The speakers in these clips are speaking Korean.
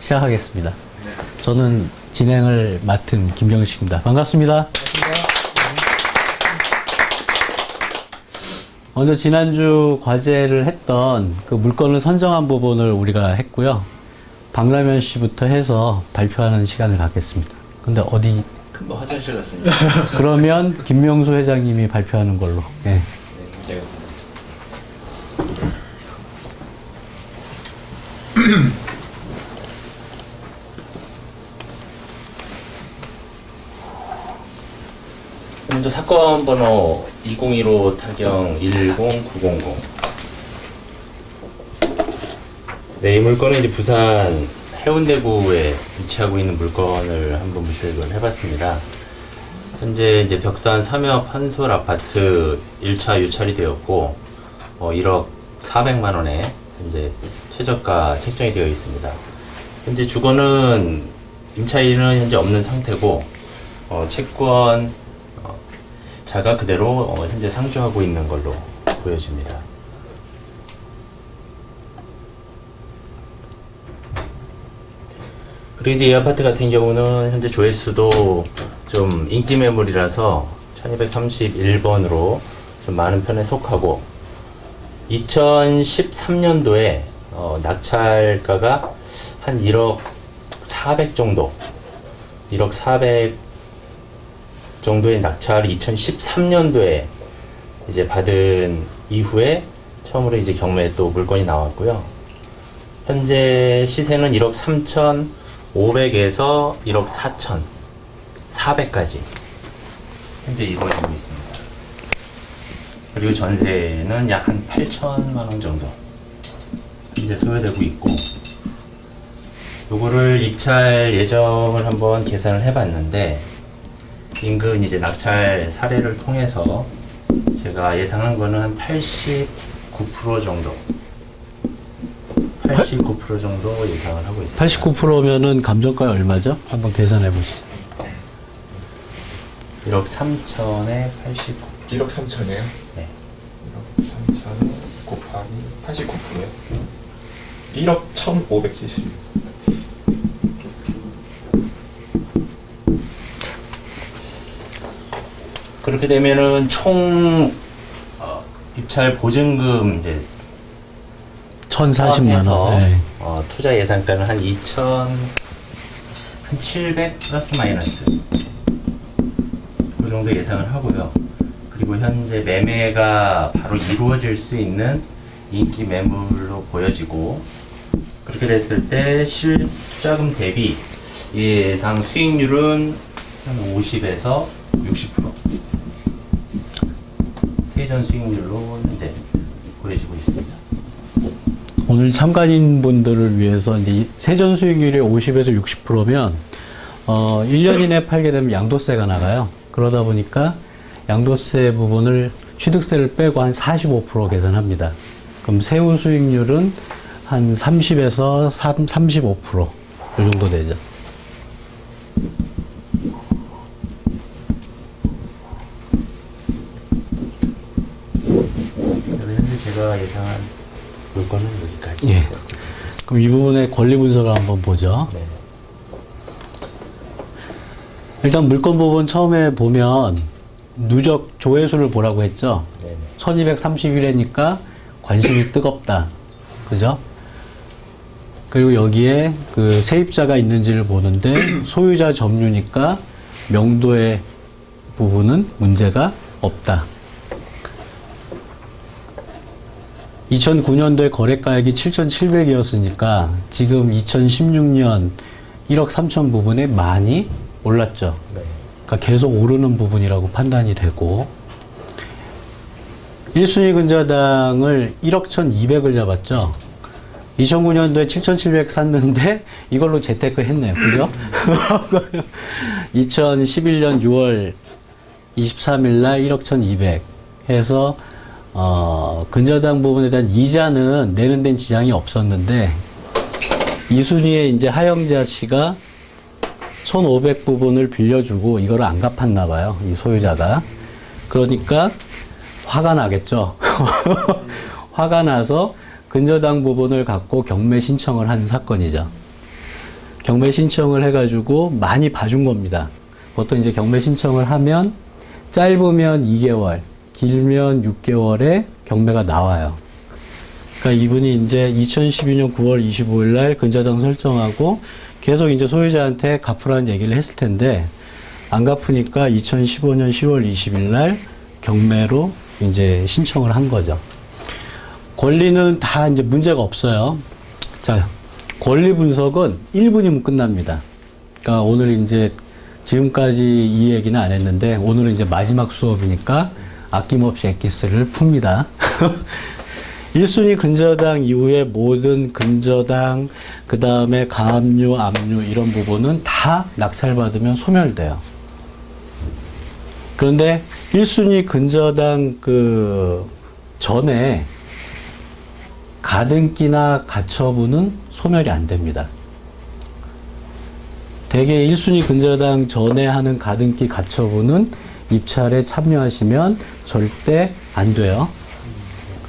시작하겠습니다. 저는 진행을 맡은 김병식입니다. 반갑습니다. 먼저 지난주 과제를 했던 그 물건을 선정한 부분을 우리가 했고요. 박라면 씨부터 해서 발표하는 시간을 갖겠습니다. 근데 어디? 금방 화장실 갔습니다. 그러면 김명수 회장님이 발표하는 걸로. 예. 네, 제가 먼저 사건 번호 2015 타경 10900. 네, 이 물건은 이제 부산 해운대구에 위치하고 있는 물건을 한번 물색을 해봤습니다. 현재 이제 벽산 삼엽 한솔 아파트 1차 유찰이 되었고, 1억 400만 원에 이제 최저가 책정이 되어 있습니다. 현재 주거는 임차인은 현재 없는 상태고, 채권 자가 그대로 현재 상주하고 있는 걸로 보여집니다. 그리고 이제 이 아파트 같은 경우는 현재 조회수도 좀 인기 매물이라서 1231번으로 좀 많은 편에 속하고, 2013년도에 낙찰가가 한 1억 400 정도, 1억 400 정도의 낙찰을 2013년도에 이제 받은 이후에 처음으로 이제 경매에 또 물건이 나왔고요. 현재 시세는 1억 3,500에서 1억 4,400까지 현재 이루어지고 있습니다. 그리고 전세는 약 한 8천만 원 정도 현재 소요되고 있고, 요거를 입찰 예정을 한번 계산을 해봤는데, 인근 이제 낙찰 사례를 통해서 제가 예상한 거는 한 89% 정도, 89% 정도 예상을 하고 있습니다. 89%면은 감정가 얼마죠? 한번 계산해 보시죠. 1억 3천에 89. 1억 3천이에요? 네. 1억 3천 곱하기 89%요? 1억 1,570. 그렇게 되면은 총 입찰 보증금 이제 1,040만 원. 네. 투자 예상가는 한 700 플러스 마이너스 그 정도 예상을 하고요. 그리고 현재 매매가 바로 이루어질 수 있는 인기 매물로 보여지고, 그렇게 됐을 때 실투자금 대비 예상 수익률은 한 50에서 60% 세전 수익률로 현재 보여지고 있습니다. 오늘 참가인 분들을 위해서 이제 세전 수익률이 50에서 60%면 1년 이내 팔게 되면 양도세가 나가요. 그러다 보니까 양도세 부분을 취득세를 빼고 한 45% 계산합니다. 그럼 세후 수익률은 한 30에서 35% 이 정도 되죠. 현재 제가 예상한 물건은 여기까지. 예. 그럼 이 부분의 권리 분석을 한번 보죠. 네. 일단 물건 부분 처음에 보면 누적 조회수를 보라고 했죠. 네네. 1231회니까 관심이 뜨겁다. 그죠? 그리고 여기에 그 세입자가 있는지를 보는데 소유자 점유니까 명도의 부분은 문제가 없다. 2009년도에 거래가액이 7,700이었으니까 지금 2016년 1억 3천 부분에 많이 올랐죠. 네. 그러니까 계속 오르는 부분이라고 판단이 되고, 1순위 근저당을 1억 1,200을 잡았죠. 2009년도에 7,700 샀는데 이걸로 재테크 했네요. 그죠? 2011년 6월 23일 날 1억 1,200 해서 근저당 부분에 대한 이자는 내는 데는 지장이 없었는데, 이 순위에 이제 하영자 씨가 1,500 부분을 빌려주고 이거를 안 갚았나 봐요. 이 소유자가. 그러니까 화가 나겠죠. 화가 나서 근저당 부분을 갖고 경매 신청을 한 사건이죠. 경매 신청을 해가지고 많이 봐준 겁니다. 보통 이제 경매 신청을 하면 짧으면 2개월, 길면 6개월에 경매가 나와요. 그러니까 이분이 이제 2012년 9월 25일 날 근저당 설정하고 계속 이제 소유자한테 갚으라는 얘기를 했을 텐데 안 갚으니까 2015년 10월 20일 날 경매로 이제 신청을 한 거죠. 권리는 다 이제 문제가 없어요. 자, 권리 분석은 1분이면 끝납니다. 그러니까 오늘 이제 지금까지 이 얘기는 안 했는데 오늘은 이제 마지막 수업이니까 아낌없이 엑기스를 풉니다. 1순위 근저당 이후에 모든 근저당, 그 다음에 가압류, 압류 이런 부분은 다 낙찰받으면 소멸돼요. 그런데 1순위 근저당 그 전에 가등기나 가처분은 소멸이 안 됩니다. 대개 1순위 근저당 전에 하는 가등기 가처분은 입찰에 참여하시면 절대 안 돼요.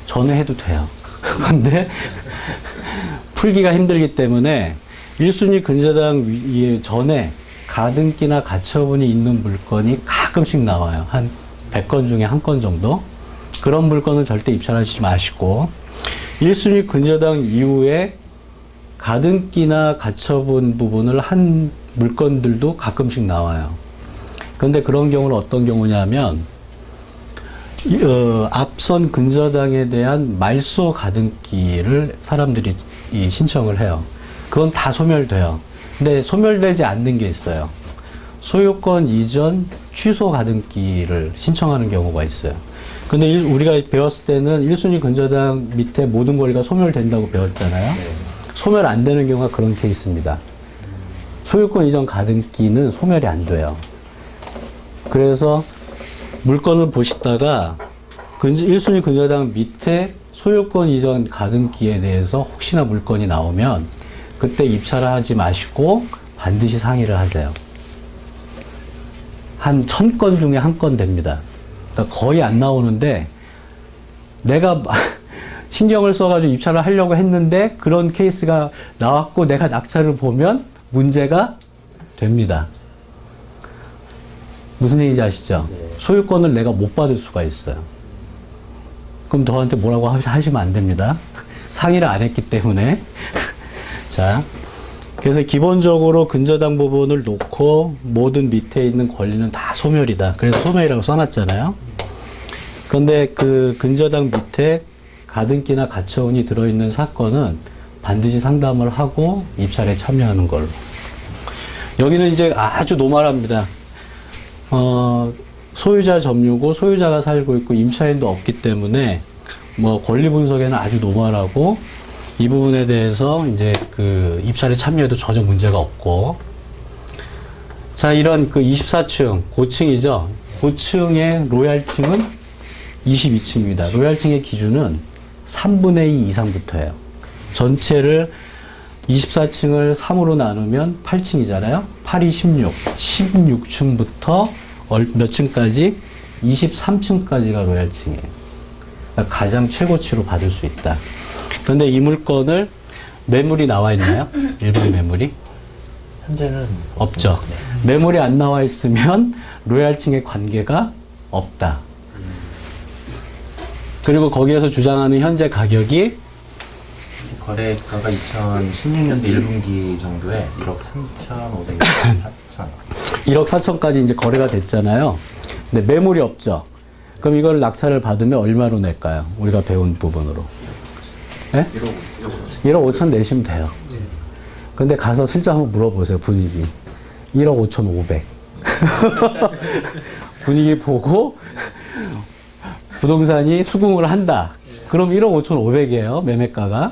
전에 해도 돼요. 근데 풀기가 힘들기 때문에 1순위 근저당 전에 가등기나 가처분이 있는 물건이 가끔씩 나와요. 한 100건 중에 한 건 정도. 그런 물건은 절대 입찰하시지 마시고 1순위 근저당 이후에 가등기나 가처분 부분을 한 물건들도 가끔씩 나와요. 그런데 그런 경우는 어떤 경우냐면 앞선 근저당에 대한 말소 가등기를 사람들이 신청을 해요. 그건 다 소멸돼요. 근데 소멸되지 않는 게 있어요. 소유권 이전 취소 가등기를 신청하는 경우가 있어요. 근데 우리가 배웠을 때는 1순위 근저당 밑에 모든 권리가 소멸된다고 배웠잖아요. 소멸 안 되는 경우가 그런 케이스입니다. 소유권 이전 가등기는 소멸이 안 돼요. 그래서 물건을 보시다가 1순위 근저당 밑에 소유권 이전 가등기에 대해서 혹시나 물건이 나오면 그때 입찰을 하지 마시고 반드시 상의를 하세요. 한 1000건 중에 한 건 됩니다. 그러니까 거의 안 나오는데 내가 신경을 써가지고 입찰을 하려고 했는데 그런 케이스가 나왔고 내가 낙찰을 보면 문제가 됩니다. 무슨 얘기인지 아시죠? 소유권을 내가 못 받을 수가 있어요. 그럼 저한테 뭐라고 하시면 안 됩니다. 상의를 안 했기 때문에. 자, 그래서 기본적으로 근저당 부분을 놓고 모든 밑에 있는 권리는 다 소멸이다. 그래서 소멸이라고 써놨잖아요. 그런데 그 근저당 밑에 가등기나 가처분이 들어있는 사건은 반드시 상담을 하고 입찰에 참여하는 걸로. 여기는 이제 아주 노멀합니다. 소유자 점유고 소유자가 살고 있고 임차인도 없기 때문에 뭐 권리 분석에는 아주 노멀하고 이 부분에 대해서 이제 그 입찰에 참여해도 전혀 문제가 없고. 자, 이런 그 24층 고층이죠. 고층의 로얄층은 22층입니다. 로얄층의 기준은 3분의 2 이상부터예요. 전체를 24층을 3으로 나누면 8층이잖아요. 8이 16. 16층부터 몇 층까지? 23층까지가 로얄층이에요. 그러니까 가장 최고치로 받을 수 있다. 그런데 이 물건을 매물이 나와 있나요? 일반 매물이? 현재는 없죠. 매물이 안 나와 있으면 로얄층의 관계가 없다. 그리고 거기에서 주장하는 현재 가격이 거래가가 2016년도 1분기 정도에 1억 3,500만 4천. 1억 4천까지 이제 거래가 됐잖아요. 근데 매물이 없죠. 그럼 이걸 낙찰을 받으면 얼마로 낼까요? 우리가 배운 부분으로. 네? 1억 5천 내시면 돼요. 근데 가서 슬쩍 한번 물어보세요, 분위기. 1억 5천 5백. 분위기 보고 부동산이 수긍을 한다. 그럼 1억 5천 5백이에요, 매매가가.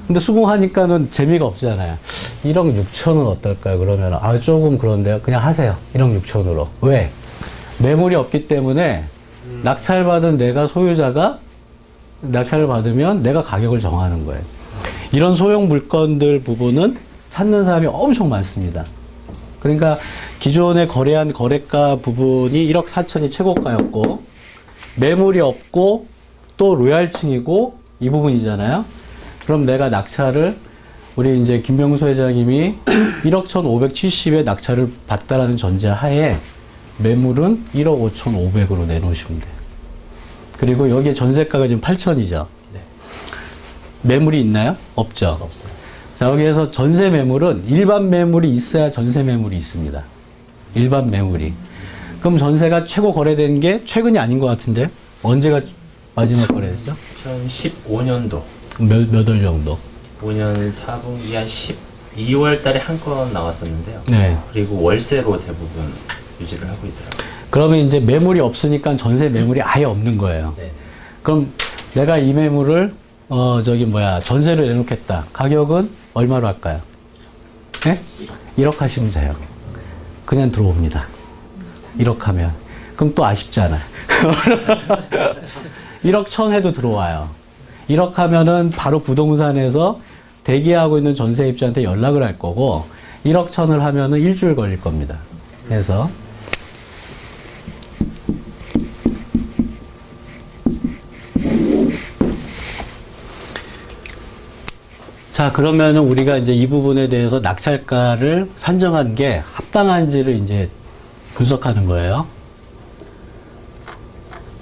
근데 수긍하니까는 재미가 없잖아요. 1억 6천은 어떨까요? 그러면, 조금 그런데요. 그냥 하세요. 1억 6천으로. 왜? 매물이 없기 때문에 낙찰받은 내가 소유자가 낙찰을 받으면 내가 가격을 정하는 거예요. 이런 소형 물건들 부분은 찾는 사람이 엄청 많습니다. 그러니까 기존에 거래한 거래가 부분이 1억 4천이 최고가였고, 매물이 없고, 또 로얄층이고, 이 부분이잖아요. 그럼 내가 낙찰을 우리 이제 김명수 회장님이 1억 1,570에 낙찰을 받다라는 전제 하에 매물은 1억 5,500으로 내놓으시면 돼요. 그리고 여기에 전세가가 지금 8천이죠. 네. 매물이 있나요? 없죠. 없어요. 자, 여기에서 전세 매물은 일반 매물이 있어야 전세 매물이 있습니다. 일반 매물이. 그럼 전세가 최고 거래된 게 최근이 아닌 것 같은데? 언제가 마지막 거래됐죠? 2015년도 몇 월 정도? 5년 4분기 한 12월 달에 한 건 나왔었는데요. 네. 그리고 월세로 대부분 유지를 하고 있더라고요. 그러면 이제 매물이 없으니까 전세 매물이 아예 없는 거예요. 네. 그럼 내가 이 매물을 전세를 내놓겠다. 가격은 얼마로 할까요? 네? 1억 하시면 돼요. 그냥 들어옵니다. 1억 하면. 그럼 또 아쉽잖아. 1억 1,000 해도 들어와요. 1억 하면은 바로 부동산에서 대기하고 있는 전세입자한테 연락을 할 거고, 1억 1,000을 하면은 일주일 걸릴 겁니다. 그래서 자, 그러면은 우리가 이제 이 부분에 대해서 낙찰가를 산정한 게 합당한지를 이제 분석하는 거예요.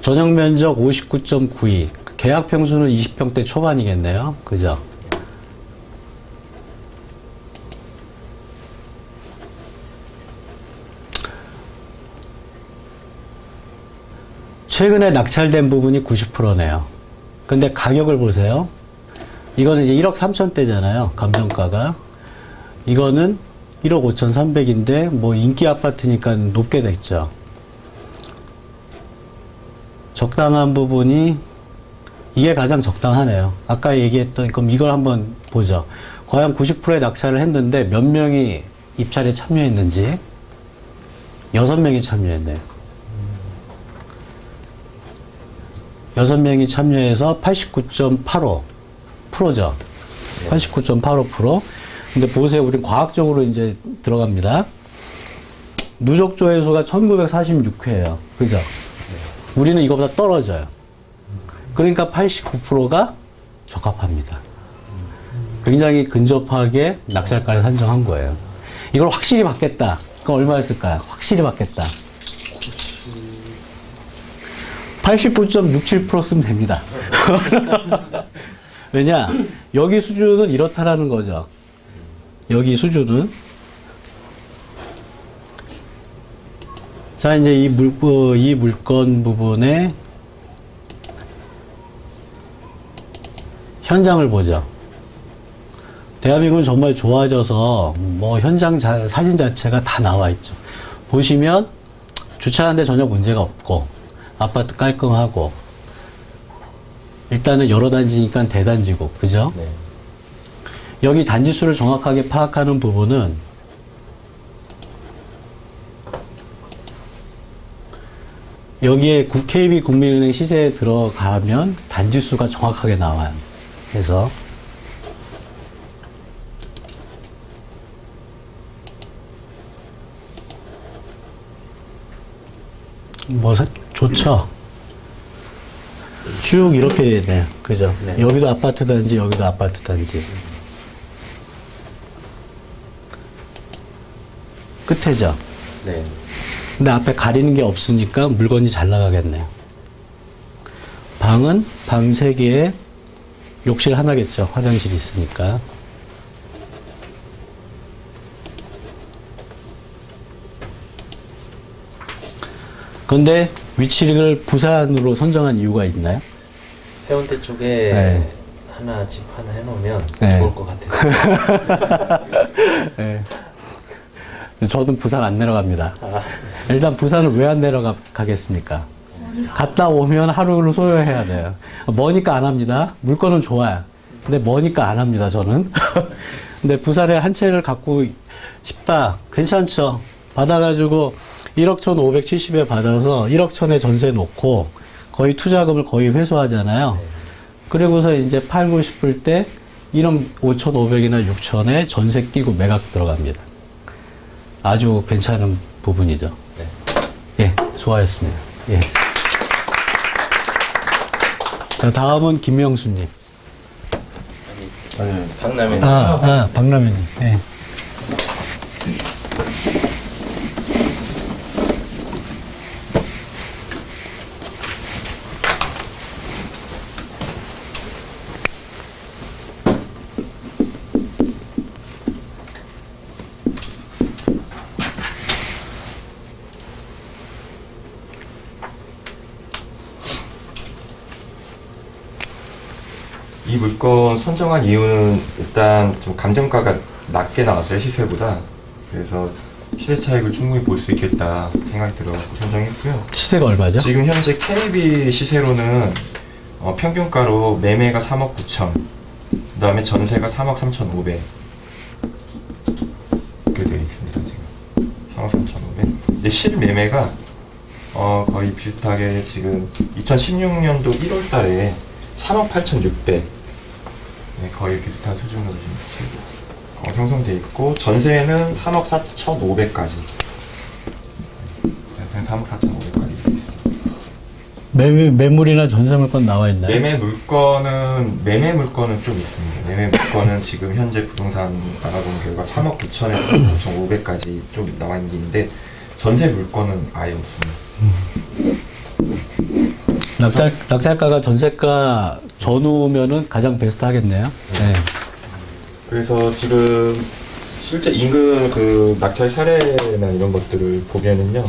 전용 면적 59.92, 계약 평수는 20평대 초반이겠네요. 그죠? 최근에 낙찰된 부분이 90%네요. 근데 가격을 보세요. 이거는 이제 1억 3천대잖아요. 감정가가. 이거는 1억 5,300인데, 뭐, 인기 아파트니까 높게 됐죠. 적당한 부분이, 이게 가장 적당하네요. 아까 얘기했던, 그럼 이걸 한번 보죠. 과연 90%의 낙찰을 했는데, 몇 명이 입찰에 참여했는지, 6명이 참여했네요. 6명이 참여해서 89.85%죠. 89.85%. 근데 보세요. 우리 과학적으로 이제 들어갑니다. 누적 조회수가 1946회예요. 그죠? 우리는 이거보다 떨어져요. 그러니까 89%가 적합합니다. 굉장히 근접하게 낙찰가를 산정한 거예요. 이걸 확실히 받겠다. 그럼 얼마였을까요? 확실히 받겠다. 89.67% 쓰면 됩니다. 왜냐? 여기 수준은 이렇다라는 거죠. 여기 수준은. 자, 이제 이 물건 부분에 현장을 보죠. 대한민국은 정말 좋아져서 뭐 현장 사진 자체가 다 나와 있죠. 보시면 주차하는데 전혀 문제가 없고, 아파트 깔끔하고, 일단은 여러 단지니까 대단지고, 그죠? 네. 여기 단지수를 정확하게 파악하는 부분은 여기에 KB 국민은행 시세에 들어가면 단지수가 정확하게 나와요. 그래서 좋죠. 쭉 이렇게 되네요. 그죠? 네. 여기도 아파트 단지, 여기도 아파트 단지. 끝에죠. 네. 근데 앞에 가리는 게 없으니까 물건이 잘 나가겠네요. 방은 방 3개에 욕실 하나겠죠. 화장실이 있으니까. 그런데 위치를 부산으로 선정한 이유가 있나요? 해운대 쪽에 네. 하나 집 하나 해놓으면 네. 좋을 것 같아요. 네. 저는 부산 안 내려갑니다. 일단 부산을 왜 안 내려가겠습니까? 갔다 오면 하루를 소요해야 돼요. 머니까 안 합니다. 물건은 좋아요. 근데 머니까 안 합니다, 저는. 근데 부산에 한 채를 갖고 싶다. 괜찮죠? 받아가지고 1억 1,570에 받아서 1억 1,000에 전세 놓고 거의 투자금을 거의 회수하잖아요. 그리고서 이제 팔고 싶을 때 1억 5,500이나 6,000에 전세 끼고 매각 들어갑니다. 아주 괜찮은 부분이죠. 네. 예, 수고하셨습니다. 예. 자, 다음은 김명수님. 박남현. 박라면이. 예. 이 물건 선정한 이유는 일단 좀 감정가가 낮게 나왔어요, 시세보다. 그래서 시세 차익을 충분히 볼 수 있겠다 생각이 들어서 선정했고요. 시세가 얼마죠? 지금 현재 KB 시세로는 평균가로 매매가 3억 9천, 그 다음에 전세가 3억 3,500 이렇게 되어 있습니다. 지금 3억 3,500. 근데 실매매가 거의 비슷하게 지금 2016년도 1월달에 3억 8,600, 네, 거의 비슷한 수준으로 지금 형성돼 있고, 전세는 3억 4,500까지. 전세는 3억 4,500까지 되어 있습니다. 매물이나 전세 물건 나와 있나요? 매매 물건은 좀 있습니다. 매매 물건은 지금 현재 부동산 알아본 결과 3억 9천에서 9,500까지 좀 나와 있는 게 있는데, 전세 물건은 아예 없습니다. 낙찰가가 전세가 전후면은 가장 베스트 하겠네요. 네. 그래서 지금 실제 인근 그 낙찰 사례나 이런 것들을 보면은요,